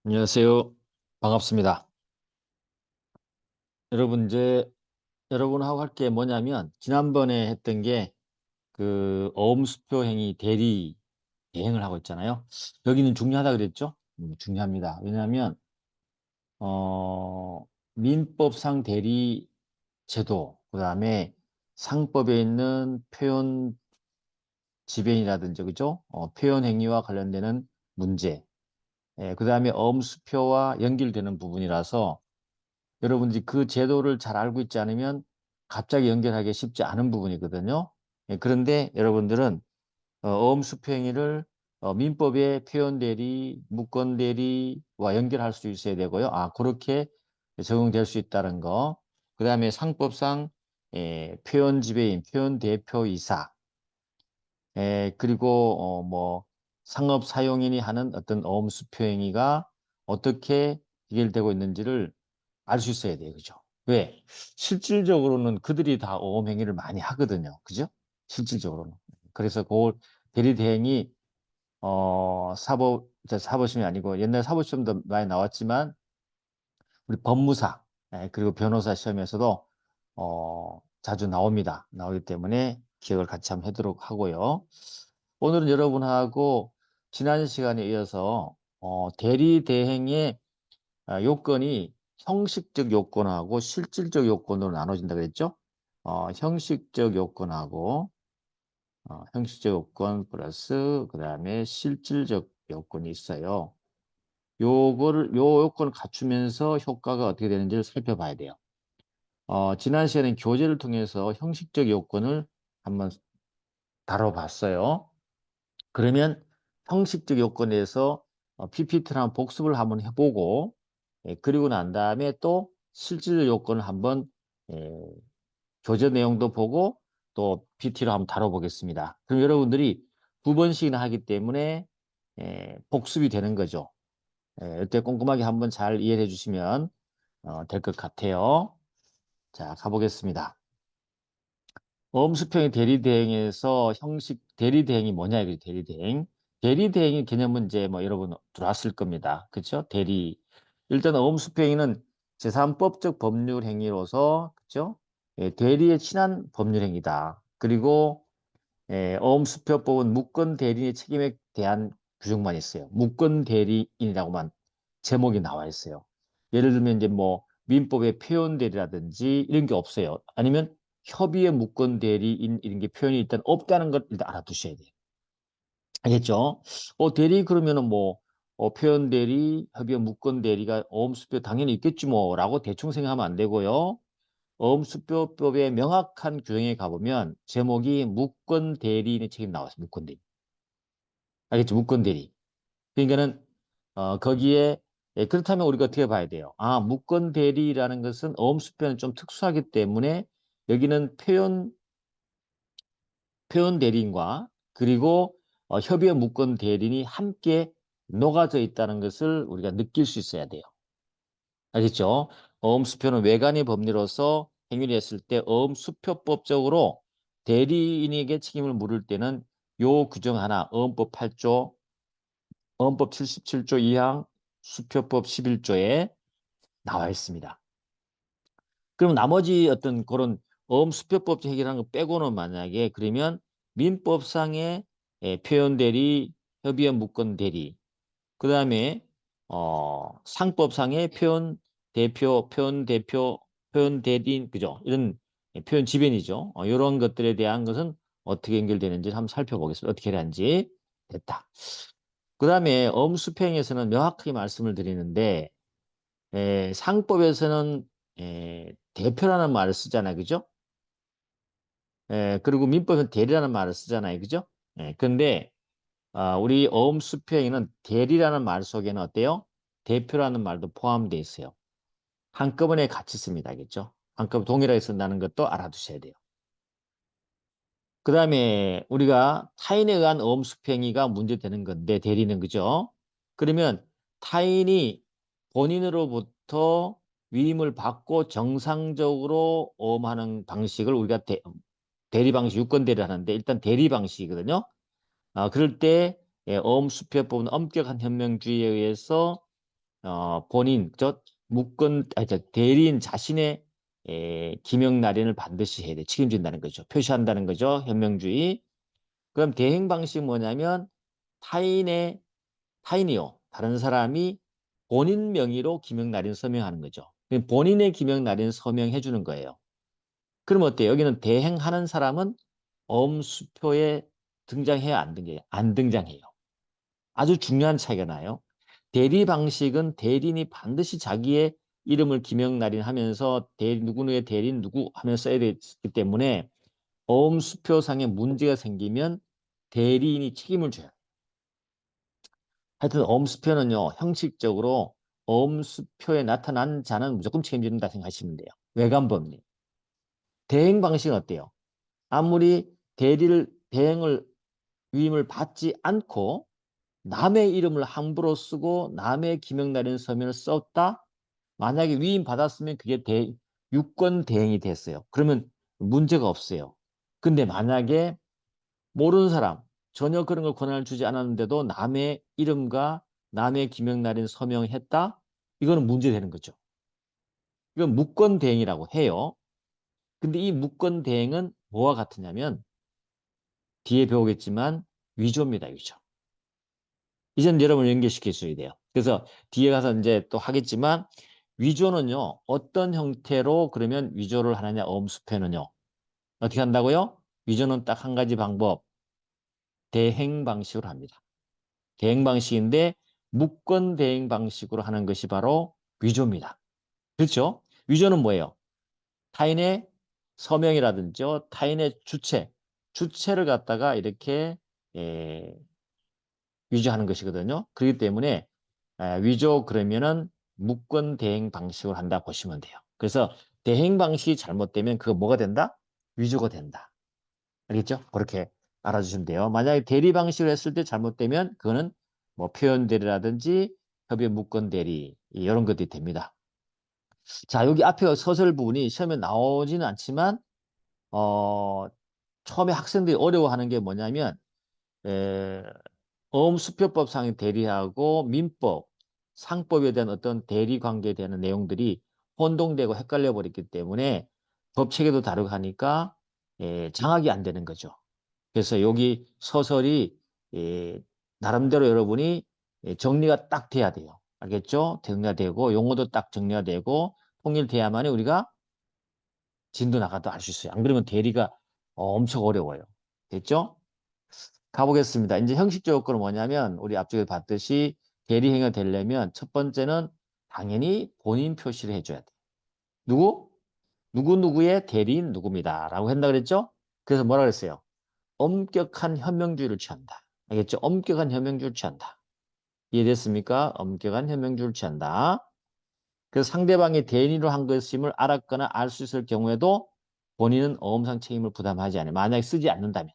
안녕하세요. 반갑습니다. 여러분, 여러분하고 할 게 뭐냐면, 지난번에 했던 게 그 어음수표 행위 대리 대행을 하고 있잖아요. 여기는 중요하다 그랬죠? 중요합니다. 왜냐하면, 어, 민법상 대리 제도, 그 다음에 상법에 있는 표현 지변이라든지, 그죠? 표현 행위와 관련되는 문제, 그 다음에 어음수표와 연결되는 부분이라서 여러분들이 그 제도를 잘 알고 있지 않으면 갑자기 연결하기 쉽지 않은 부분이거든요. 그런데 여러분들은 어음수표행위를 민법의 표현대리, 무권대리와 연결할 수 있어야 되고요. 그렇게 적용될 수 있다는 거. 그 다음에 상법상 표현지배인, 표현대표이사, 그리고 뭐 상업사용인이 하는 어떤 어음수표행위가 어떻게 해결되고 있는지를 알 수 있어야 돼요. 그죠? 왜? 실질적으로는 그들이 다 오험행위를 많이 하거든요. 그죠? 실질적으로는. 그래서 그 대리대행이, 사법시험이 아니고 옛날 사법시험도 많이 나왔지만, 우리 법무사, 그리고 변호사 시험에서도, 자주 나옵니다. 나오기 때문에 기억을 같이 한번 해도록 하고요. 오늘은 여러분하고 지난 시간에 이어서, 대리대행의 요건이 형식적 요건하고 실질적 요건으로 나눠진다 그랬죠? 형식적 요건하고 형식적 요건 플러스 그다음에 실질적 요건이 있어요. 요 요건을 갖추면서 효과가 어떻게 되는지를 살펴봐야 돼요. 지난 시간에 교재를 통해서 형식적 요건을 한번 다뤄봤어요. 그러면 형식적 요건에서 PPT를 한번 복습을 한번 해보고, 그리고 난 다음에 또 실질 요건을 한번 예, 교재 내용도 보고 또 PPT로 한번 다뤄보겠습니다. 그럼 여러분들이 두 번씩이나 하기 때문에 복습이 되는 거죠. 이때 꼼꼼하게 한번 잘 이해해 주시면 될 것 같아요. 자, 가보겠습니다. 어음수평의 대리대행에서 형식 대리대행이 뭐냐 이거죠. 대리대행. 대리대행의 개념은 이제 뭐 여러분 들어왔을 겁니다. 그렇죠? 대리. 일단 어음수평행위는 제3법적 법률 행위로서 그렇죠? 대리에 친한 법률 행위다. 그리고 어음수표법은 무권 대리인의 책임에 대한 규정만 있어요. 무권 대리인이라고만 제목이 나와 있어요. 예를 들면 이제 뭐 민법의 표현 대리라든지 이런 게 없어요. 아니면 협의의 무권 대리인 이런 게 표현이 일단 없다는 걸 일단 알아두셔야 돼요. 알겠죠? 대리 그러면은 뭐 표현 대리, 협의의 무권 대리가 어음수표 당연히 있겠지 뭐라고 대충 생각하면 안 되고요. 어음수표법의 명확한 규정에 가보면 제목이 무권 대리인의 책임 나왔어요. 무권 대리. 알겠죠? 무권 대리. 그러니까는 거기에 그렇다면 우리가 어떻게 봐야 돼요? 무권 대리라는 것은 어음수표는 좀 특수하기 때문에 여기는 표현 대리인과 그리고 협의의 무권 대리인이 함께 녹아져 있다는 것을 우리가 느낄 수 있어야 돼요. 알겠죠? 어음수표는 외관의 법리로서 행위를 했을 때 어음수표법적으로 대리인에게 책임을 물을 때는 요 규정 하나, 어음법 8조, 어음법 77조 2항, 수표법 11조에 나와 있습니다. 그럼 나머지 어떤 그런 어음수표법적 해결하는 거 빼고는 만약에 그러면 민법상의 표현 대리, 협의의 무권 대리, 그 다음에 상법상의 표현 대표, 표현 대리인, 그죠? 이런 표현 지변이죠. 이런 것들에 대한 것은 어떻게 연결되는지 한번 살펴보겠습니다. 어떻게 하는지. 됐다. 그 다음에 엄수평에서는 명확하게 말씀을 드리는데 상법에서는 대표라는 말을 쓰잖아요. 그죠? 그리고 민법은 대리라는 말을 쓰잖아요. 그죠? 근데 우리 어음수평에는 대리라는 말 속에는 어때요? 대표라는 말도 포함되어 있어요. 한꺼번에 같이 씁니다. 알겠죠? 한꺼번에 동일하게 쓴다는 것도 알아두셔야 돼요. 그 다음에 우리가 타인에 의한 어음수평이가 문제되는 건데 대리는 그죠? 그러면 타인이 본인으로부터 위임을 받고 정상적으로 어음하는 방식을 우리가 대리 방식, 유권 대리를 하는데 일단 대리 방식이거든요. 그럴 때 어음수표법은 엄격한 현명주의에 의해서 본인, 대리인 자신의 기명 날인을 반드시 해야 돼. 책임진다는 거죠. 표시한다는 거죠. 현명주의. 그럼 대행 방식이 뭐냐면 타인이요. 다른 사람이 본인 명의로 기명 날인 서명하는 거죠. 본인의 기명 날인 서명해 주는 거예요. 그럼 어때요? 여기는 대행하는 사람은 엄수표에 등장해야 안 등장해요? 안 등장해요. 아주 중요한 차이가 나요. 대리 방식은 대리인이 반드시 자기의 이름을 기명 날인하면서 누구누구의 대리인 누구 하면서 써야 되기 때문에 어음수표상에 문제가 생기면 대리인이 책임을 져요. 하여튼 어음수표는요. 형식적으로 어음수표에 나타난 자는 무조건 책임진다 생각하시면 돼요. 외관법리. 대행 방식은 어때요? 아무리 대행을 위임을 받지 않고 남의 이름을 함부로 쓰고 남의 기명 날인 서면을 썼다? 만약에 위임 받았으면 그게 유권 대행이 됐어요. 그러면 문제가 없어요. 근데 만약에 모르는 사람, 전혀 그런 걸 권한을 주지 않았는데도 남의 이름과 남의 기명 날인 서명했다? 이거는 문제되는 거죠. 이건 무권 대행이라고 해요. 근데 이 무권 대행은 뭐와 같으냐면 뒤에 배우겠지만 위조입니다. 위조. 이제는 여러분을 연결시킬 수 있어야 돼요. 그래서 뒤에 가서 이제 또 하겠지만 위조는요. 어떤 형태로 그러면 위조를 하느냐 엄수표는요. 어떻게 한다고요? 위조는 딱 한 가지 방법. 대행 방식으로 합니다. 대행 방식인데 무권 대행 방식으로 하는 것이 바로 위조입니다. 그렇죠? 위조는 뭐예요? 타인의 서명이라든지 타인의 주체를 갖다가 이렇게 예, 위조하는 것이거든요. 그렇기 때문에 위조 그러면은 무권 대행 방식으로 한다 보시면 돼요. 그래서 대행 방식이 잘못되면 그거 뭐가 된다? 위조가 된다. 알겠죠? 그렇게 알아주시면 돼요. 만약에 대리 방식을 했을 때 잘못되면 그거는 뭐 표현 대리라든지 협의 무권 대리 이런 것들이 됩니다. 자, 여기 앞에 서술 부분이 시험에 나오지는 않지만 처음에 학생들이 어려워하는 게 뭐냐면 에, 어음수표법상의 대리하고 민법, 상법에 대한 어떤 대리 관계에 대한 내용들이 혼동되고 헷갈려 버렸기 때문에 법 체계도 다르고 하니까 장악이 안 되는 거죠. 그래서 여기 서설이 나름대로 여러분이 정리가 딱 돼야 돼요. 알겠죠? 정리가 되고 용어도 딱 정리가 되고 통일돼야만이 우리가 진도 나가도 알 수 있어요. 안 그러면 대리가 엄청 어려워요. 됐죠? 가보겠습니다. 이제 형식 조건은 뭐냐면 우리 앞쪽에 봤듯이 대리행위가 되려면 첫 번째는 당연히 본인 표시를 해줘야 돼. 누구? 누구누구의 대리인 누구입니다. 라고 한다 그랬죠? 그래서 뭐라 그랬어요? 엄격한 현명주의를 취한다. 알겠죠? 엄격한 현명주의를 취한다. 이해됐습니까? 엄격한 현명주의를 취한다. 그래서 상대방이 대리인으로 한 것임을 알았거나 알 수 있을 경우에도 본인은 어음상 책임을 부담하지 않아요. 만약에 쓰지 않는다면.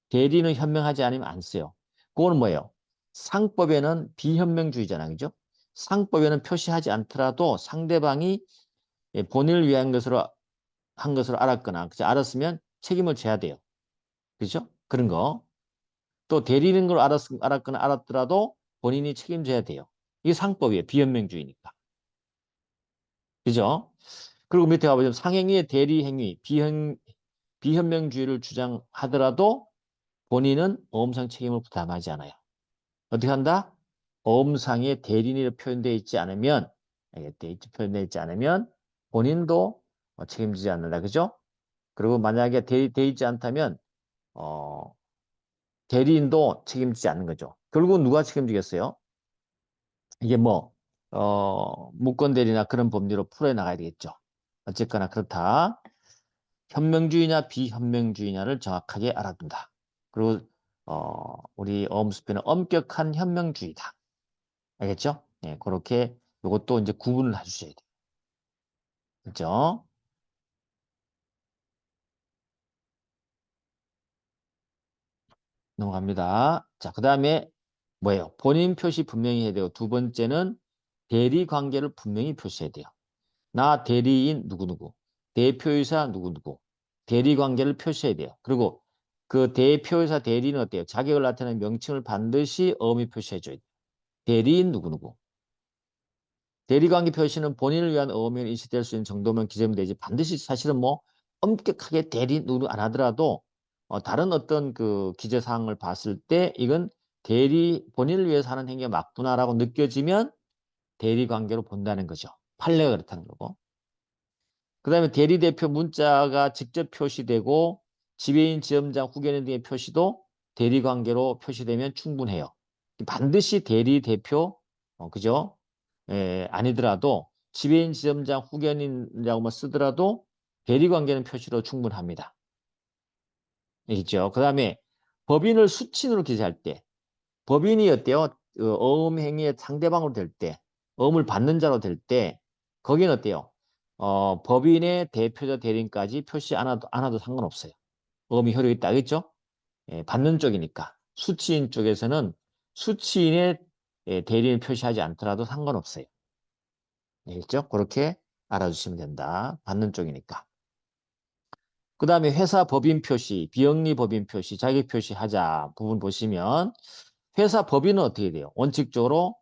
대리는 현명하지 않으면 안 써요. 그거는 뭐예요? 상법에는 비현명주의잖아요. 그죠? 상법에는 표시하지 않더라도 상대방이 본인을 위한 것으로 한 것으로 알았거나 그죠? 알았으면 책임을 져야 돼요. 그죠? 그런 거. 또 대리는 걸 알았거나 알았더라도 본인이 책임져야 돼요. 이게 상법이에요. 비현명주의니까. 그죠? 그리고 밑에 가보면 상행위의 대리행위, 비현명주의를 주장하더라도 본인은 어음상 책임을 부담하지 않아요. 어떻게 한다? 어음상에 대리인으로 표현되어 있지 않으면, 표현되어 있지 않으면 본인도 책임지지 않는다. 그죠? 그리고 만약에 되어 있지 않다면, 어, 대리인도 책임지지 않는 거죠. 결국은 누가 책임지겠어요? 이게 뭐, 무권 대리나 그런 법리로 풀어나가야 되겠죠. 어쨌거나 그렇다. 현명주의냐 비현명주의냐를 정확하게 알아둔다. 그리고 우리 어음수표는 엄격한 현명주의다. 알겠죠? 네, 그렇게 이것도 이제 구분을 해주셔야 돼요. 그렇죠? 넘어갑니다. 자, 그 다음에 뭐예요? 본인 표시 분명히 해야 되고 두 번째는 대리 관계를 분명히 표시해야 돼요. 나 대리인 누구누구, 대표이사 누구누구, 대리 관계를 표시해야 돼요. 그리고 그 대표이사 대리는 어때요? 자격을 나타내는 명칭을 반드시 어음이 표시해줘야 돼요. 대리인 누구누구. 대리관계 표시는 본인을 위한 어음이 인식될 수 있는 정도면 기재면 되지 반드시 사실은 뭐 엄격하게 대리 누르 안 하더라도 다른 어떤 그 기재 사항을 봤을 때 이건 대리 본인을 위해서 하는 행위가 맞구나라고 느껴지면 대리 관계로 본다는 거죠. 판례가 그렇다는 거고. 그다음에 대리 대표 문자가 직접 표시되고 지배인, 지점장, 후견인 등의 표시도 대리 관계로 표시되면 충분해요. 반드시 대리 대표 그죠? 아니더라도 지배인, 지점장, 후견인이라고만 쓰더라도 대리 관계는 표시로 충분합니다. 있죠. 그다음에 법인을 수친으로 기재할 때 법인이 어때요? 어음 행위의 상대방으로 될 때, 어음을 받는 자로 될 때, 거기는 어때요? 법인의 대표자 대리인까지 표시 안 해도 상관없어요. 어음이 효력이 있다, 그랬죠? 받는 쪽이니까. 수취인 쪽에서는 수취인의 대리인 표시하지 않더라도 상관없어요. 알겠죠? 그렇게 알아주시면 된다. 받는 쪽이니까. 그 다음에 회사 법인 표시, 비영리 법인 표시, 자격 표시하자 부분 보시면 회사 법인은 어떻게 돼요? 원칙적으로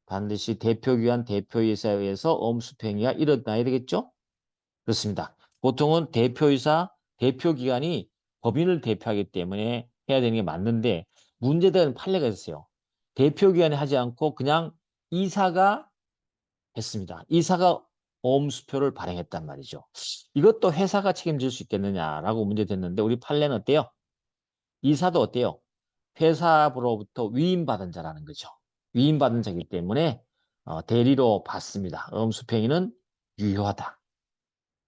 반드시 대표기관 대표이사에 의해서 엄수행위가 일어나야 되겠죠? 그렇습니다. 보통은 대표이사, 대표기관이 법인을 대표하기 때문에 해야 되는 게 맞는데 문제되는 판례가 있었어요. 대표기관이 하지 않고 그냥 이사가 했습니다. 이사가 엄수표를 발행했단 말이죠. 이것도 회사가 책임질 수 있겠느냐라고 문제됐는데 우리 판례는 어때요? 이사도 어때요? 회사로부터 위임받은 자라는 거죠. 위임받은 자이기 때문에 대리로 받습니다. 엄수평이는 유효하다.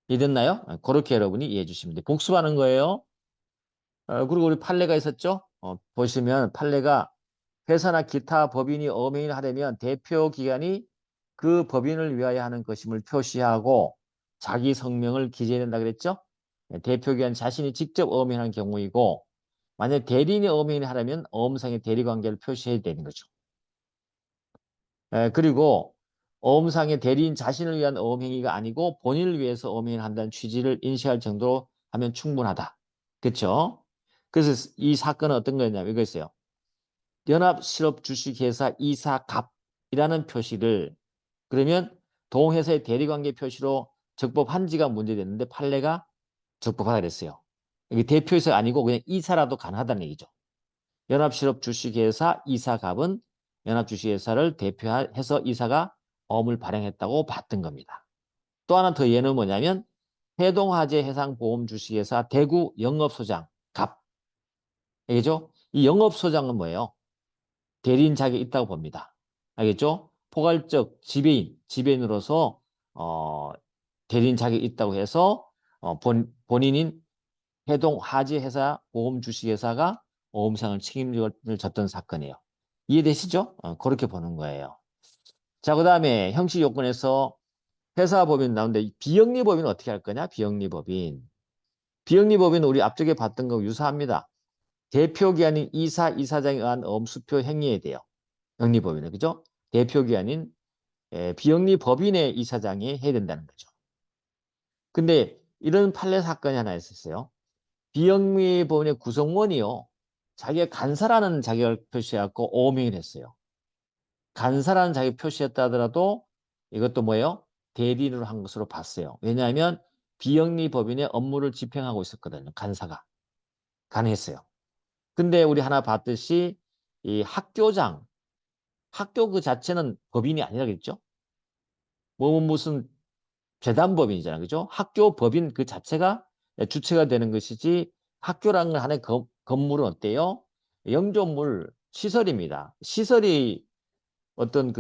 이해됐나요? 그렇게 여러분이 이해해 주시면 돼요. 복습하는 거예요. 그리고 우리 판례가 있었죠? 보시면 판례가 회사나 기타 법인이 엄행을 하려면 대표 기관이 그 법인을 위하여 하는 것임을 표시하고 자기 성명을 기재해야 된다 그랬죠? 대표 기관 자신이 직접 엄행하는 경우이고 만약 대리인이 엄행을 하려면 어음상의 대리관계를 표시해야 되는 거죠. 그리고 어음상의 대리인 자신을 위한 어음행위가 아니고 본인을 위해서 어음행위를 한다는 취지를 인식할 정도로 하면 충분하다. 그렇죠? 그래서 이 사건은 어떤 거였냐면 이거였어요. 연합실업주식회사 이사갑이라는 표시를 그러면 동회사의 대리관계 표시로 적법한 지가 문제됐는데 판례가 적법하다 그랬어요. 이게 대표이사가 아니고 그냥 이사라도 가능하다는 얘기죠. 연합실업주식회사 이사갑은 연합주식회사를 대표해서 이사가 어음을 발행했다고 봤던 겁니다. 또 하나 더 예는 뭐냐면 해동화재 해상보험주식회사 대구 영업소장 갑. 알겠죠? 이 영업소장은 뭐예요? 대리인 자격이 있다고 봅니다. 알겠죠? 포괄적 지배인으로서 대리인 자격이 있다고 해서 본인인 해동화재회사 보험주식회사가 어음상을 책임을 졌던 사건이에요. 이해되시죠? 그렇게 보는 거예요. 자, 그 다음에 형식 요건에서 회사법인 나오는데 비영리법인은 어떻게 할 거냐? 비영리법인. 비영리법인은 우리 앞쪽에 봤던 거 유사합니다. 대표기관인 이사, 이사장에 의한 엄수표 행위에 대해요. 영리법인은 그죠? 대표기관인 비영리법인의 이사장이 해야 된다는 거죠. 근데 이런 판례 사건이 하나 있었어요. 비영리법인의 구성원이요. 자기가 간사라는 자격을 표시해갖고 오명을 했어요. 간사라는 자격 표시했다 하더라도 이것도 뭐예요? 대리인으로 한 것으로 봤어요. 왜냐하면 비영리 법인의 업무를 집행하고 있었거든요. 간사가. 가능했어요. 근데 우리 하나 봤듯이 이 학교장, 학교 그 자체는 법인이 아니라겠죠? 뭐 무슨 재단법인이잖아요. 그죠? 학교 법인 그 자체가 주체가 되는 것이지 학교라는 하나의 건물은 어때요? 영조물 시설입니다. 시설이 어떤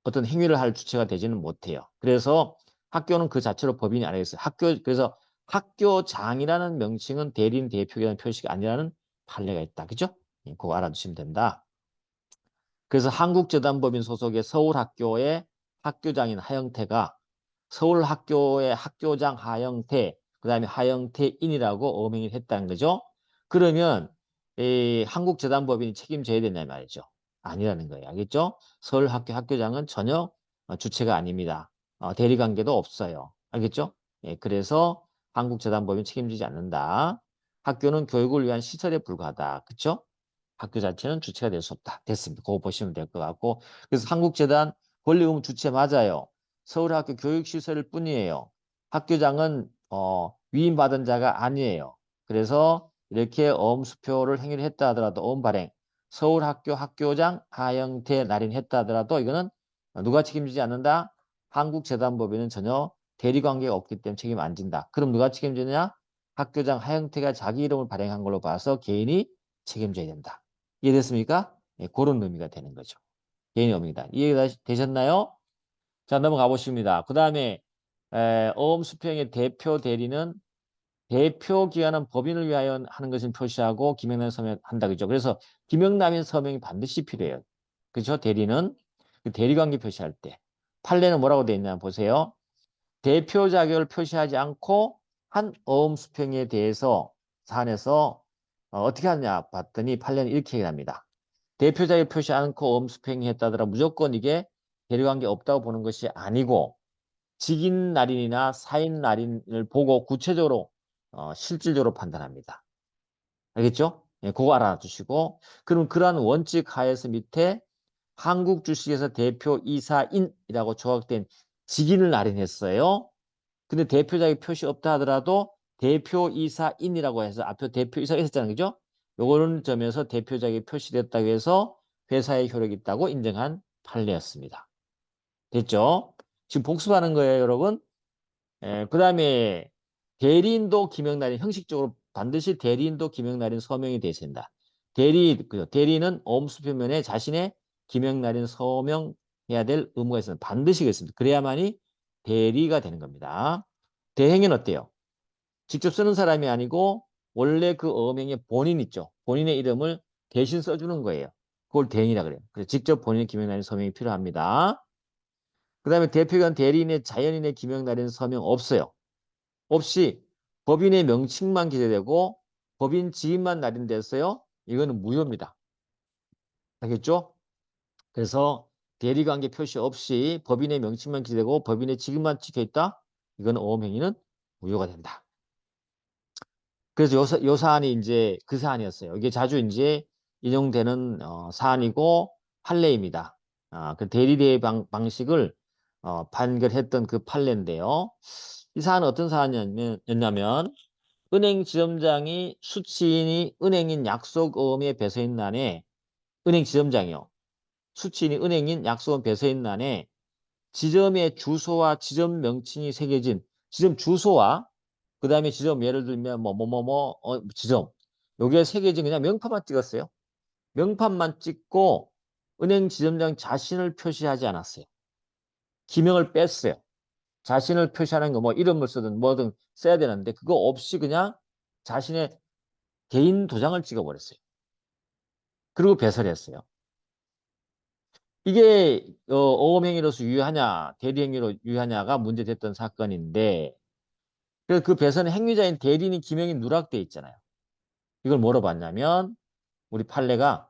어떤 행위를 할 주체가 되지는 못해요. 그래서 학교는 그 자체로 법인이 아니겠어요. 그래서 학교장이라는 명칭은 대리인 대표기관 표시가 아니라는 판례가 있다. 그죠? 그거 알아두시면 된다. 그래서 한국재단법인 소속의 서울학교의 학교장인 하영태가 서울학교의 학교장 하영태, 그 다음에 하영태인이라고 어명을 했다는 거죠. 그러면 이 한국재단법인이 책임져야 되냐 말이죠. 아니라는 거예요. 알겠죠? 서울학교 학교장은 전혀 주체가 아닙니다. 대리관계도 없어요. 알겠죠? 예, 그래서 한국재단법인 책임지지 않는다. 학교는 교육을 위한 시설에 불과하다. 그렇죠? 학교 자체는 주체가 될 수 없다. 됐습니다. 그거 보시면 될 것 같고. 그래서 한국재단 권리 의무 주체 맞아요. 서울학교 교육시설일 뿐이에요. 학교장은 위임받은 자가 아니에요. 그래서 이렇게 어음수표를 행위를 했다 하더라도 어음 발행, 서울학교 학교장 하영태 날인했다 하더라도 이거는 누가 책임지지 않는다? 한국재단법에는 전혀 대리관계가 없기 때문에 책임 안 진다. 그럼 누가 책임지느냐? 학교장 하영태가 자기 이름을 발행한 걸로 봐서 개인이 책임져야 된다. 이해됐습니까? 네, 그런 의미가 되는 거죠. 개인의 의미다. 이해가 되셨나요? 자, 넘어가 보십니다. 그 다음에 어음수표행의 대표 대리는 대표 기관은 법인을 위하여 하는 것을 표시하고 김영남 서명한다. 그죠? 그래서 김영남인 서명이 반드시 필요해요. 그죠? 대리는 그 대리관계 표시할 때. 판례는 뭐라고 되어 있냐 보세요. 대표 자격을 표시하지 않고 한 어음수표행에 대해서 사안에서 어떻게 하느냐 봤더니 판례는 이렇게 얘기합니다. 대표 자격 표시 않고 어음수표행위 했다더라 무조건 이게 대리관계 없다고 보는 것이 아니고 직인 날인이나 사인 날인을 보고 구체적으로 실질적으로 판단합니다. 알겠죠? 예, 그거 알아두시고 그럼 그러한 원칙 하에서 밑에 한국 주식에서 대표 이사인이라고 조각된 직인을 날인했어요. 근데 대표 자격 표시 없다 하더라도 대표 이사인이라고 해서 앞에 대표 이사가 있었잖아요. 그죠? 요거는 점에서 대표 자격이 표시됐다고 해서 회사의 효력이 있다고 인정한 판례였습니다. 됐죠? 지금 복습하는 거예요, 여러분. 그 다음에 대리인도 기명날인 형식적으로 반드시 대리인도 기명날인 서명이 돼야 된다. 대리는 어음수표면에 자신의 기명날인 서명해야 될 의무가 있습니다. 반드시 있습니다. 그래야만이 대리가 되는 겁니다. 대행은 어때요? 직접 쓰는 사람이 아니고 원래 그 어명의 본인 있죠. 본인의 이름을 대신 써주는 거예요. 그걸 대행이라 그래요. 그래서 직접 본인의 기명날인 서명이 필요합니다. 그 다음에 대표기관 대리인의 자연인의 기명날인 서명 없어요. 없이 법인의 명칭만 기재되고 법인 지인만 날인됐어요. 이거는 무효입니다. 알겠죠? 그래서 대리관계 표시 없이 법인의 명칭만 기재되고 법인의 직인만 찍혀있다. 이건 어음행위는 무효가 된다. 그래서 요 사안이 이제 그 사안이었어요. 이게 자주 이제 인용되는 사안이고 판례입니다. 그 대리대회 방식을 판결했던 그 판례인데요. 이 사안은 어떤 사안이었냐면 은행 지점장이 수취인이 은행인 약속어음의 배서인란에 은행 지점장이요. 수취인이 은행인 약속어음 배서인란에 지점의 주소와 지점 명칭이 새겨진 지점 주소와 그 다음에 지점 예를 들면 지점 여기에 새겨진 그냥 명판만 찍었어요. 명판만 찍고 은행 지점장 자신을 표시하지 않았어요. 기명을 뺐어요. 자신을 표시하는 거 뭐 이름을 쓰든 뭐든 써야 되는데 그거 없이 그냥 자신의 개인 도장을 찍어버렸어요. 그리고 배설했어요. 이게 어음행위로서 유효하냐 대리행위로 유효하냐가 문제됐던 사건인데 그 배선 행위자인 대리인이 기명이 누락돼 있잖아요. 이걸 뭐로 봤냐면 우리 판례가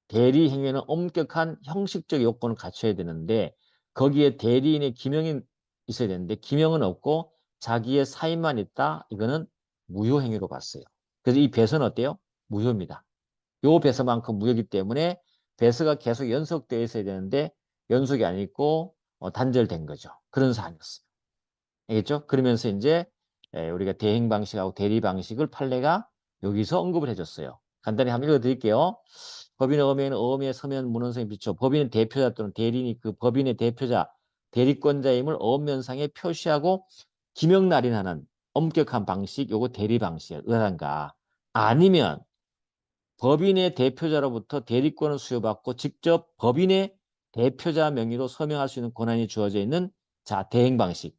대리 행위는 엄격한 형식적 요건을 갖춰야 되는데 거기에 대리인의 기명이 있어야 되는데 기명은 없고 자기의 사인만 있다. 이거는 무효 행위로 봤어요. 그래서 이 배선 어때요? 무효입니다. 요 배서만큼 무효이기 때문에 배서가 계속 연속되어 있어야 되는데 연속이 아니고 단절된 거죠. 그런 사안이었어요. 알겠죠? 그러면서 이제 우리가 대행 방식하고 대리 방식을 판례가 여기서 언급을 해줬어요. 간단히 한번 읽어드릴게요. 법인의 어음에는 어음의 서면 문헌성에 비춰 법인의 대표자 또는 대리인이 그 법인의 대표자, 대리권자임을 어음면상에 표시하고 기명날인하는 엄격한 방식, 요거 대리 방식에 의한가. 아니면 법인의 대표자로부터 대리권을 수여받고 직접 법인의 대표자 명의로 서명할 수 있는 권한이 주어져 있는 자 대행 방식.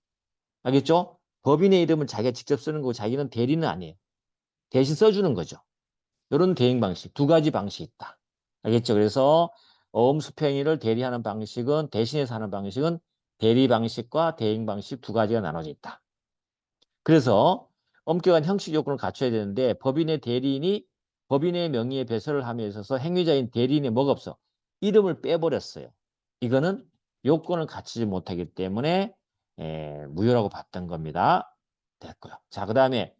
알겠죠? 법인의 이름을 자기가 직접 쓰는 거고 자기는 대리는 아니에요. 대신 써주는 거죠. 이런 대행 방식, 두 가지 방식이 있다. 알겠죠? 그래서 어음수표행위를 대리하는 방식은 대신해서 하는 방식은 대리 방식과 대행 방식 두 가지가 나눠져 있다. 그래서 엄격한 형식 요건을 갖춰야 되는데 법인의 대리인이 법인의 명의의 배설을 함에 있어서 행위자인 대리인의 뭐가 없어? 이름을 빼버렸어요. 이거는 요건을 갖추지 못하기 때문에 무효라고 봤던 겁니다. 됐고요. 자, 그 다음에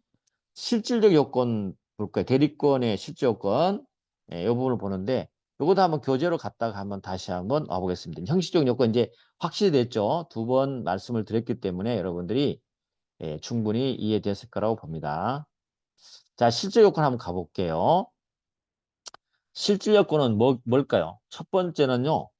실질적 요건 볼까요? 대리권의 실질 요건 이 부분을 보는데 요것도 한번 교재로 갖다가 한번 다시 한번 와보겠습니다. 형식적 요건 이제 확실히 됐죠. 2번 말씀을 드렸기 때문에 여러분들이 예, 충분히 이해됐을 거라고 봅니다. 자, 실제 요건 한번 가볼게요. 실질 요건은 뭘까요? 첫 번째는요,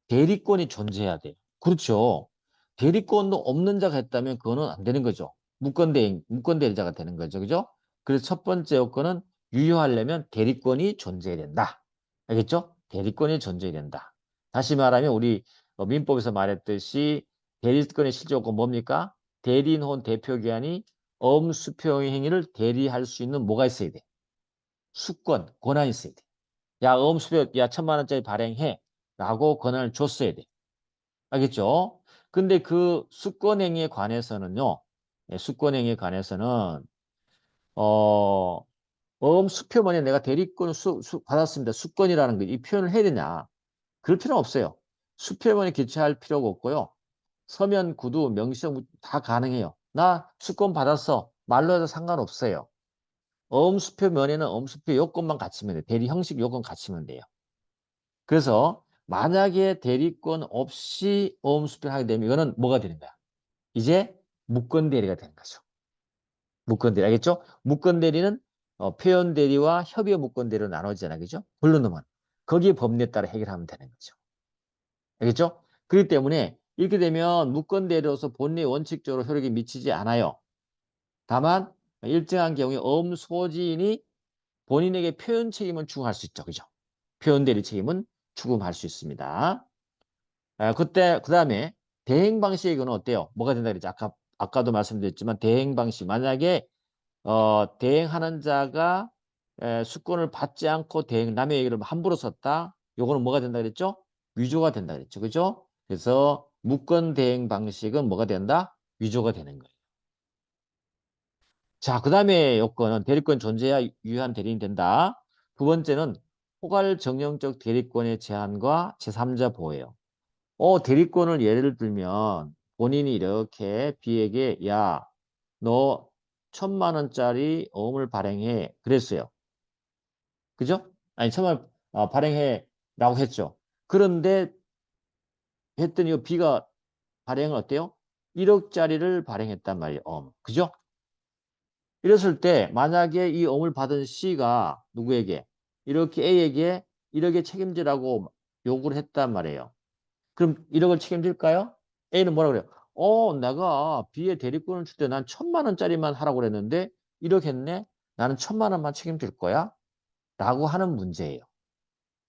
대리권이 존재해야 돼요. 그렇죠. 대리권도 없는 자가 했다면 그거는 안 되는 거죠. 무권대리자가 되는 거죠. 그죠? 그래서 첫 번째 요건은 유효하려면 대리권이 존재해야 된다. 알겠죠? 대리권이 존재해야 된다. 다시 말하면 우리 민법에서 말했듯이 대리권의 실질 요건 뭡니까? 대리인 혹은 대표기관이 엄수표의 행위를 대리할 수 있는 뭐가 있어야 돼? 수권, 권한이 있어야 돼. 야, 엄수표, 야, 1,000만 원짜리 발행해. 라고 권한을 줬어야 돼. 알겠죠? 근데 그 수권행위에 관해서는요, 예, 수권행위에 관해서는, 어, 엄수표만에 내가 대리권 받았습니다. 수권이라는 거, 이 표현을 해야 되냐? 그럴 필요는 없어요. 수표만에 기초할 필요가 없고요. 서면, 구두, 명시성 다 가능해요. 나 수권 받았어. 말로 해도 상관없어요. 엄수표 면에는 엄수표 요건만 갖추면 돼요. 대리 형식 요건 갖추면 돼요. 그래서 만약에 대리권 없이 어음수표를 하게 되면 이거는 뭐가 되는 거야? 이제 무권대리가 되는 거죠. 무권대리 알겠죠? 무권대리는 표현대리와 협의의 무권대리로 나눠지잖아요. 그죠? 본론으로만. 거기에 법리에 따라 해결하면 되는 거죠. 알겠죠? 그렇기 때문에 이렇게 되면 무권대리로서 본리 원칙적으로 효력이 미치지 않아요. 다만 일정한 경우에 어음소지인이 본인에게 표현 책임은 추구할 수 있죠. 그죠? 표현대리 책임은 추구할 수 있습니다. 그 다음에 대행 방식의 경우는 어때요? 뭐가 된다 그랬죠? 아까도 말씀드렸지만 대행 방식. 만약에, 대행하는 자가 수권을 받지 않고 남의 얘기를 함부로 썼다. 요거는 뭐가 된다 그랬죠? 위조가 된다 그랬죠. 그죠? 그래서 무권 대행 방식은 뭐가 된다? 위조가 되는 거예요. 자, 그 다음에 요건은 대리권 존재해야 유효한 대리인이 된다. 두 번째는 포괄 정형적 대리권의 제한과 제3자 보호예요. 대리권을 예를 들면 본인이 이렇게 B에게 야, 너 1,000만 원짜리 어음을 발행해. 그랬어요. 그죠? 아니, 1,000만 원 발행해 라고 했죠. 그런데 했더니 이 B가 발행을 어때요? 1억짜리를 발행했단 말이에요. 그죠? 이랬을 때 만약에 이 어음을 받은 C가 누구에게 이렇게 A에게 1억의 책임지라고 요구를 했단 말이에요. 그럼 1억을 책임질까요? A는 뭐라 그래요? 내가 B의 대리권을 줄 때 난 1,000만 원짜리만 하라고 그랬는데 1억 했네? 나는 1,000만 원만 책임질 거야? 라고 하는 문제예요.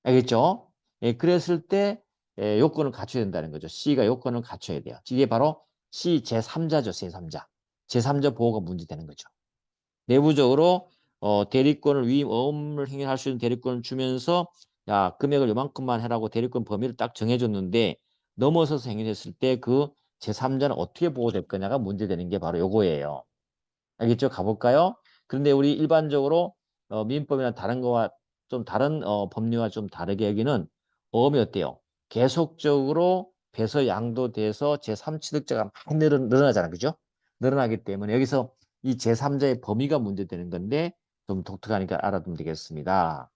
알겠죠? 예, 그랬을 때 요건을 갖춰야 된다는 거죠. C가 요건을 갖춰야 돼요. 이게 바로 C 제3자죠. 제3자. 제3자 보호가 문제되는 거죠. 내부적으로 대리권을 위임 어음을 행위할 수 있는 대리권을 주면서 야 금액을 요만큼만 해라고 대리권 범위를 딱 정해줬는데 넘어서서 행위했을 때 그 제3자는 어떻게 보호될 거냐가 문제되는 게 바로 요거예요. 알겠죠? 가볼까요? 그런데 우리 일반적으로 민법이나 다른 거와 좀 다른 법률과 좀 다르게 여기는 어음이 어때요? 계속적으로 배서 양도돼서 제3취득자가 많이 늘어나잖아요. 그죠? 늘어나기 때문에 여기서 이 제3자의 범위가 문제되는 건데 좀 독특하니까 알아두면 되겠습니다.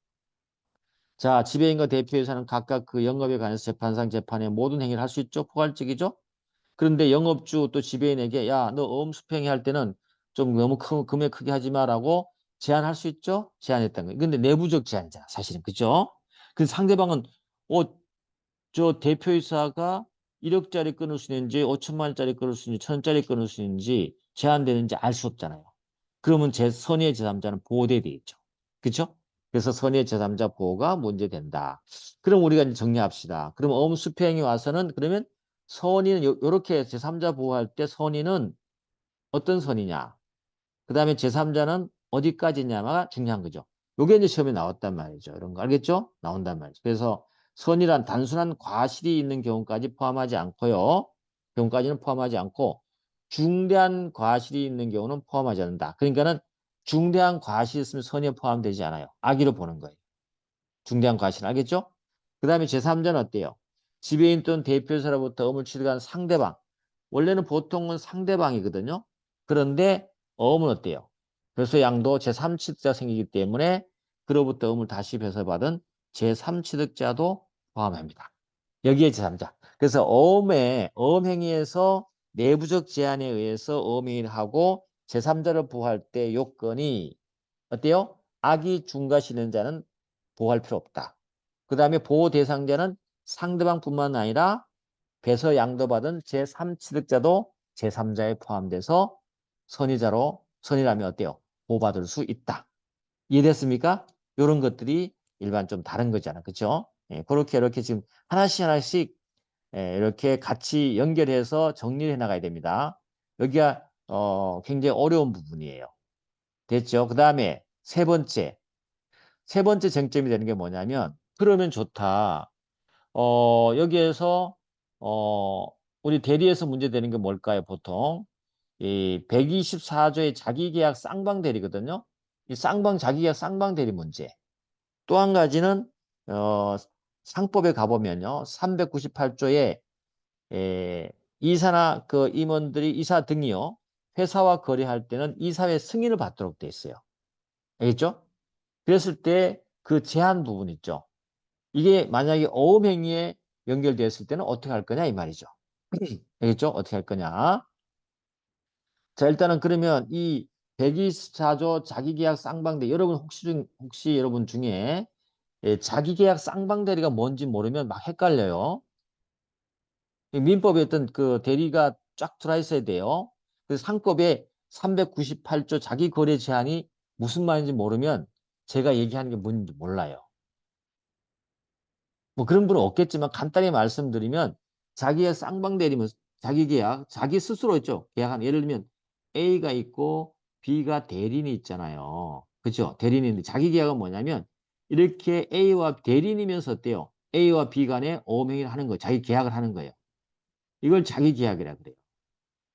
자, 지배인과 대표이사는 각각 그 영업에 관해서 재판상 재판의 모든 행위를 할 수 있죠. 포괄적이죠. 그런데 영업주 또 지배인에게 야, 너 어음수평회 할 때는 좀 너무 금액 크게 하지 마라고 제한할 수 있죠? 제한했던 거예요. 근데 내부적 제한이잖아, 사실은. 그죠? 그 상대방은 어, 저 대표이사가 1억짜리 끊을 수 있는지 5천만 원짜리 끊을 수 있는지 1,000원짜리 끊을 수 있는지 제한되는지 알 수 없잖아요. 그러면 선의의 제3자는 보호돼야 되겠죠. 그렇죠? 그래서 선의의 제3자 보호가 문제된다. 그럼 우리가 이제 정리합시다. 그럼 어음수평이 와서는 그러면 선의는 요렇게 제3자 보호할 때 선의는 어떤 선이냐? 그 다음에 제3자는 어디까지냐가 중요한 거죠. 요게 이제 시험에 나왔단 말이죠. 이런 거 알겠죠? 나온단 말이죠. 그래서 선이란 단순한 과실이 있는 경우까지 포함하지 않고요. 경우까지는 포함하지 않고 중대한 과실이 있는 경우는 포함하지 않는다. 그러니까는 중대한 과실이 있으면 선에 포함되지 않아요. 악의로 보는 거예요. 중대한 과실 알겠죠? 그 다음에 제3자는 어때요? 지배인 또는 대표이사로부터 어음을 취득한 상대방. 원래는 보통은 상대방이거든요. 그런데 어음은 어때요? 배서 양도 제3취득자 생기기 때문에 그로부터 어음을 다시 배서받은 제3취득자도 포함합니다. 여기에 제3자. 그래서 어음행위에서 내부적 제한에 의해서 어음행위를 하고 제3자를 보호할 때 요건이 어때요? 악의 중과 실현자는 보호할 필요 없다. 그 다음에 보호 대상자는 상대방뿐만 아니라 배서 양도받은 제3취득자도 제3자에 포함돼서 선의라면 어때요? 보호받을 수 있다. 이해됐습니까? 이런 것들이 일반 좀 다른 거잖아. 그렇죠? 예, 그렇게 이렇게 지금 하나씩 예, 이렇게 같이 연결해서 정리를 해 나가야 됩니다. 여기가 굉장히 어려운 부분이에요. 됐죠? 그 다음에 세 번째 쟁점이 되는 게 뭐냐면 그러면 좋다. 여기에서 어, 우리 대리에서 문제되는 게 뭘까요? 보통 이 124조의 자기계약 쌍방대리거든요. 이 자기계약 쌍방대리 문제. 또 한 가지는 상법에 가보면요. 398조에 이사나 그 임원들이 이사 등이요. 회사와 거래할 때는 이사회 승인을 받도록 돼 있어요. 알겠죠? 그랬을 때 그 제한 부분 있죠. 이게 만약에 어음행위에 연결되었을 때는 어떻게 할 거냐 이 말이죠. 알겠죠? 어떻게 할 거냐. 자, 일단은 그러면 이 124조 자기계약 쌍방대 여러분 혹시 여러분 중에 자기계약 쌍방대리가 뭔지 모르면 막 헷갈려요. 민법에 어떤 그 대리가 쫙 들어 있어야 돼요. 그래서 상법에 398조 자기거래 제한이 무슨 말인지 모르면 제가 얘기하는 게 뭔지 몰라요. 뭐 그런 분은 없겠지만 간단히 말씀드리면 자기의 쌍방대리면 자기 계약, 자기 스스로 있죠. 계약한 예를 들면 A가 있고 B가 대리인이 있잖아요. 그렇죠? 대리인인데 자기 계약은 뭐냐면 이렇게 A와 대리인이면서 어때요? A와 B 간에 어음행위를 하는 거예요. 자기 계약을 하는 거예요. 이걸 자기 계약이라 그래요.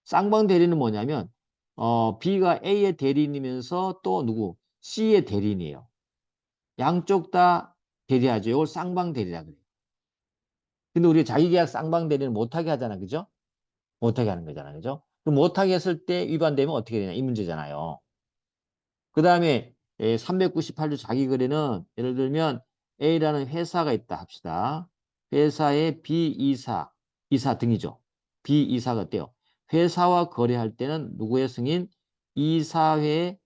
쌍방 대리는 뭐냐면 B가 A의 대리인이면서 또 누구? C의 대리인이에요. 양쪽 다 대리하죠. 이걸 쌍방 대리라 그래요. 근데 우리가 자기계약 쌍방 대리는 못하게 하잖아. 그죠? 못하게 하는 거잖아. 그죠? 그럼 못하게 했을 때 위반되면 어떻게 되냐? 이 문제잖아요. 그 다음에 398조 자기거래는 예를 들면 A라는 회사가 있다 합시다. 회사의 이사 등이죠. B이사가 어때요? 회사와 거래할 때는 누구의 승인? 이사회의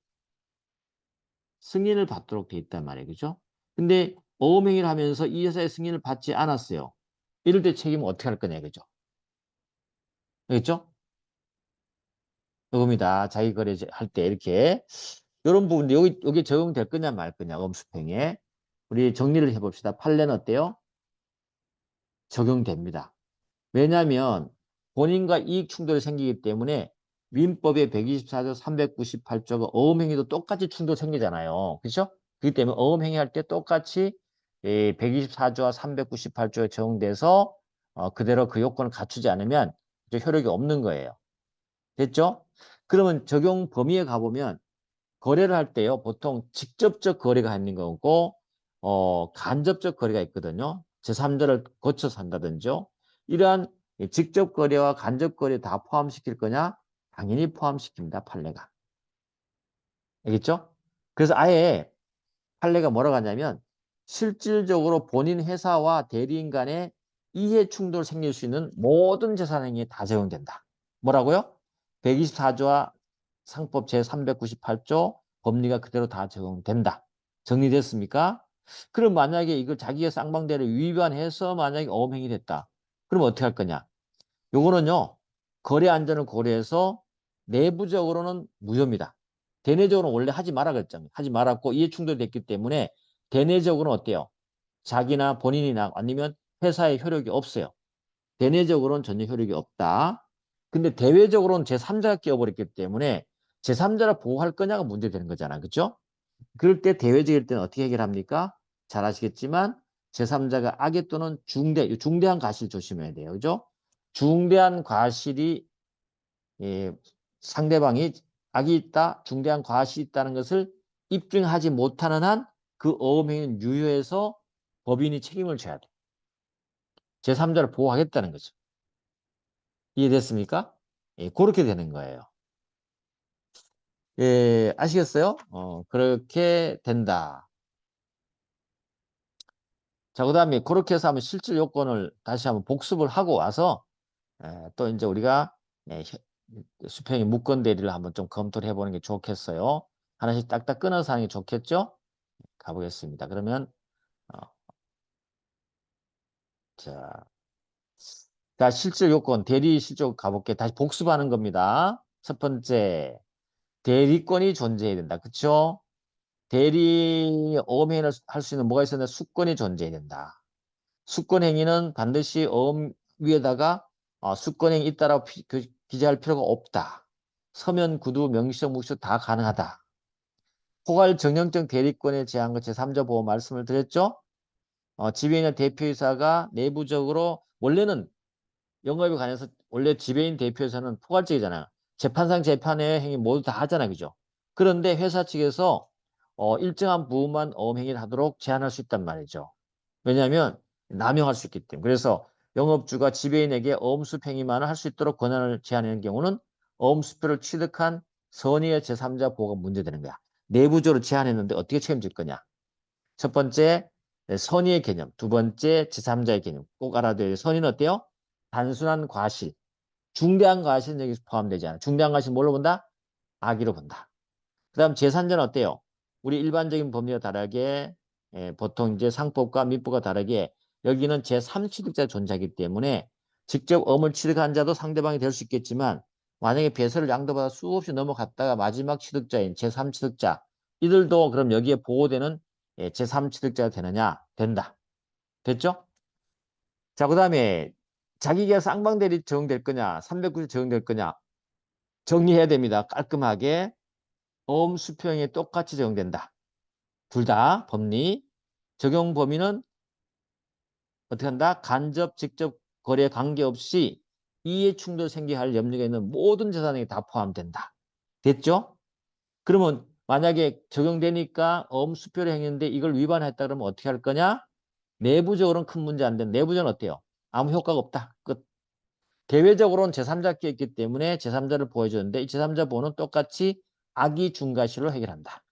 승인을 받도록 돼 있단 말이에요. 그죠? 근데 어음행위를 하면서 이 회사의 승인을 받지 않았어요. 이럴 때 책임은 어떻게 할 거냐. 그죠? 알겠죠? 요겁니다. 자기 거래 할 때 이렇게 이런 부분도 여기 적용될 거냐 말 거냐 엄수평에 우리 정리를 해봅시다. 판례는 어때요? 적용됩니다. 왜냐하면 본인과 이익 충돌이 생기기 때문에 민법의 124조 398조가 어음행위도 똑같이 충돌 생기잖아요. 그렇죠? 그렇기 때문에 어음행위 할 때 똑같이 124조와 398조에 적용돼서 그대로 그 요건을 갖추지 않으면 효력이 없는 거예요. 됐죠? 그러면 적용 범위에 가보면 거래를 할 때요. 보통 직접적 거래가 있는 거고 간접적 거래가 있거든요. 제3자를 거쳐서 한다든지요. 이러한 직접 거래와 간접 거래 다 포함시킬 거냐? 당연히 포함시킵니다. 판례가. 알겠죠? 그래서 아예 판례가 뭐라고 하냐면 실질적으로 본인 회사와 대리인 간에 이해 충돌 생길 수 있는 모든 재산행위에 다 적용된다. 뭐라고요? 124조와 상법 제398조 법리가 그대로 다 적용된다. 정리됐습니까? 그럼 만약에 이걸 자기의 쌍방대를 위반해서 만약에 어음행위 됐다. 그럼 어떻게 할 거냐? 요거는요. 거래 안전을 고려해서 내부적으로는 무효입니다. 대내적으로는 원래 하지 말아 그랬잖아요. 하지 말았고 이해 충돌이 됐기 때문에 대내적으로는 어때요? 자기나 본인이나 아니면 회사에 효력이 없어요. 대내적으로는 전혀 효력이 없다. 근데 대외적으로는 제3자가 끼어버렸기 때문에 제3자를 보호할 거냐가 문제되는 거잖아. 그렇죠? 그럴 때 대외적일 때는 어떻게 해결합니까? 잘 아시겠지만 제3자가 악의 또는 중대한 과실 조심해야 돼요. 그죠? 중대한 과실이 상대방이 악이 있다, 중대한 과실이 있다는 것을 입증하지 못하는 한 그 어음행위는 유효해서 법인이 책임을 져야 돼. 제3자를 보호하겠다는 거죠. 이해됐습니까? 그렇게 되는 거예요. 아시겠어요? 그렇게 된다. 자, 그 다음에 그렇게 해서 한번 실질 요건을 다시 한번 복습을 하고 와서 또 이제 우리가 수평의 무건 대리를 한번 좀 검토를 해보는 게 좋겠어요. 하나씩 딱딱 끊어서 하는 게 좋겠죠? 가보겠습니다. 그러면 어, 자, 자, 실질 요건 대리 실적 가볼게. 다시 복습하는 겁니다. 첫 번째, 대리권이 존재해야 된다. 그쵸? 대리 어음행위를 할 수 있는 뭐가 있었냐? 수권이 존재해야 된다. 수권 행위는 반드시 어음 위에다가 수권 행위 있다라고 기재할 필요가 없다. 서면, 구두, 명시적, 묵시적 다 가능하다. 포괄 정형적 대리권에 제한 것 제3자 보호 말씀을 드렸죠? 지배인의 대표이사가 내부적으로 원래는 영업에 관해서 원래 지배인 대표이사는 포괄적이잖아요. 재판상 재판의 행위 모두 다 하잖아요. 그죠? 그런데 회사 측에서 일정한 부분만 어음 행위를 하도록 제한할 수 있단 말이죠. 왜냐하면 남용할 수 있기 때문에. 그래서 영업주가 지배인에게 어음수 행위만 할 수 있도록 권한을 제한하는 경우는 어음수표를 취득한 선의의 제3자 보호가 문제되는 거야. 내부적으로 제한했는데 어떻게 책임질 거냐. 첫 번째, 선의의 개념. 두 번째, 제3자의 개념. 꼭 알아둬야 돼요. 선의는 어때요? 단순한 과실. 중대한 과실은 여기서 포함되지 않아. 중대한 과실 뭘로 본다? 악의로 본다. 그 다음 제3자는 어때요? 우리 일반적인 법리와 다르게 보통 이제 상법과 민법과 다르게 여기는 제3취득자 존재하기 때문에 직접 엄을 취득한 자도 상대방이 될 수 있겠지만 만약에 배설을 양도받아 수없이 넘어갔다가 마지막 취득자인 제3취득자 이들도 그럼 여기에 보호되는 제3취득자가 되느냐? 된다. 됐죠? 자, 그 다음에 자기가 쌍방대리 적용될 거냐? 390 적용될 거냐? 정리해야 됩니다. 깔끔하게. 어음 수표형에 똑같이 적용된다. 둘 다 법리. 적용 범위는 어떻게 한다? 간접, 직접 거래에 관계없이 이해 충돌 생겨할 염려가 있는 모든 재산에 다 포함된다. 됐죠? 그러면 만약에 적용되니까 어음 수표를 행했는데 이걸 위반했다 그러면 어떻게 할 거냐? 내부적으로는 큰 문제 안 된. 내부적으로는 어때요? 아무 효과가 없다. 끝. 대외적으로는 제3자께 있기 때문에 제3자를 보여주는데 이 제3자 보호는 똑같이 악의 중과실로 해결한다.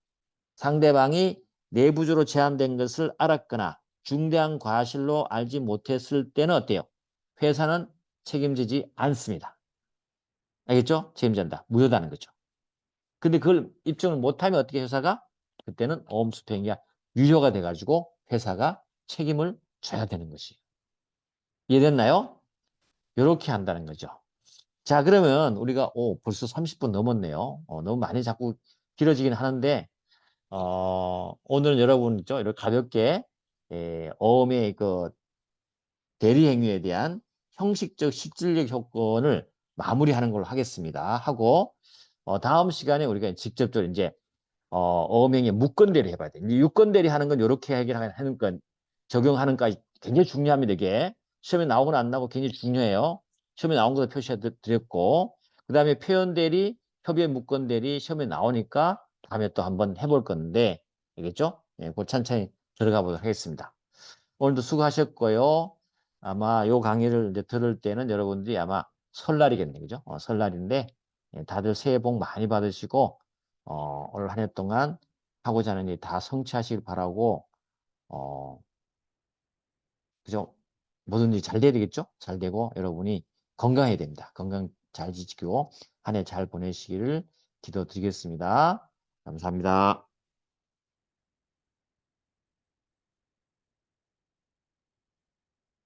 상대방이 내부적으로 제한된 것을 알았거나 중대한 과실로 알지 못했을 때는 어때요? 회사는 책임지지 않습니다. 알겠죠? 책임진다. 무효다는 거죠. 근데 그걸 입증을 못하면 어떻게 회사가? 그때는 어음수표행위가 유효가 돼가지고 회사가 책임을 져야 되는 것이에요. 이해됐나요? 이렇게 한다는 거죠. 자, 그러면 우리가 벌써 30분 넘었네요. 너무 많이 자꾸 길어지긴 하는데 오늘 여러분 있죠? 이렇게 가볍게 어음의 그 대리 행위에 대한 형식적 실질적 효건을 마무리하는 걸로 하겠습니다. 하고 다음 시간에 우리가 직접적으로 이제 어음행위 무건 대리 해봐야 돼. 이제 유건 대리 하는 건 이렇게 해결하는 건 적용하는 까지 굉장히 중요합니다. 이게 시험에 나오거나 안 나오고 굉장히 중요해요. 시험에 나온 것도 표시해 드렸고 그 다음에 표현 대리, 협의의 무건 대리 시험에 나오니까 다음에 또 한번 해볼 건데 알겠죠? 예, 그 천천히 들어가 보도록 하겠습니다. 오늘도 수고하셨고요. 아마 요 강의를 이제 들을 때는 여러분들이 아마 설날이겠네요. 그죠? 설날인데 다들 새해 복 많이 받으시고 올 한 해 동안 하고자 하는 일 다 성취하시길 바라고 어, 그죠? 뭐든지 잘 돼야 되겠죠? 잘 되고 여러분이 건강해야 됩니다. 건강 잘 지키고 한 해 잘 보내시기를 기도드리겠습니다. 감사합니다.